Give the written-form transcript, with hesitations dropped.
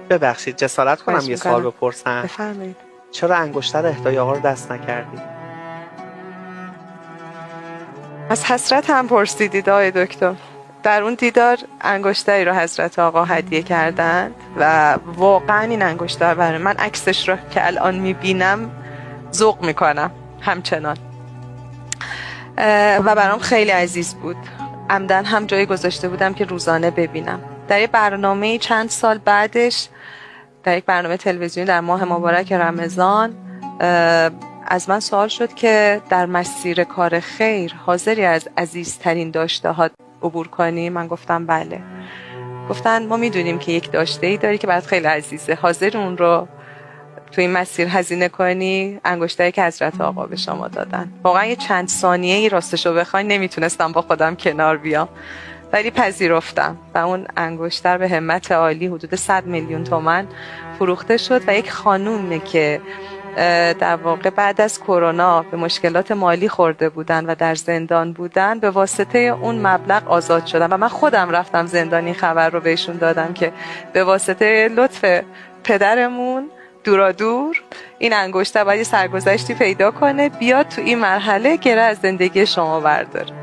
ببخشید جسارت کنم خواهش یه سوال میکنم. بپرسم؟ بفرمایید. چرا انگشتر اهدای آقا رو دست نکردی؟ از حضرت هم پرسیدید آقای دکتر. در اون دیدار انگشتری رو حضرت آقا هدیه کردند و واقعا این انگشتر برای من عکسش رو که الان میبینم ذوق میکنم همچنان و برام خیلی عزیز بود. عمدن هم جایی گذاشته بودم که روزانه ببینم. در یک برنامه چند سال بعدش در یک برنامه تلویزیونی در ماه مبارک رمضان از من سوال شد که در مسیر کار خیر حاضری از عزیزترین داشته ها عبور کنی؟ من گفتم بله. گفتن ما میدونیم که یک داشته ای داری که برات خیلی عزیزه، حاضر اون رو تو این مسیر هزینه کنی؟ انگشتری که حضرت آقا به شما دادن. واقعا یه چند ثانیه ای راستشو بخوای نمیتونستم با خودم کنار بیام، ولی پذیرفتم و اون انگشتر به همت عالی حدود 100 میلیون تومان فروخته شد و یک خانومه که در واقع بعد از کرونا به مشکلات مالی خورده بودن و در زندان بودن به واسطه اون مبلغ آزاد شدن و من خودم رفتم زندان این خبر رو بهشون دادم که به واسطه لطف پدرمون دورا دور این انگشتر باید سرگذشتی پیدا کنه بیاد تو این مرحله گره از زندگی شما برداره.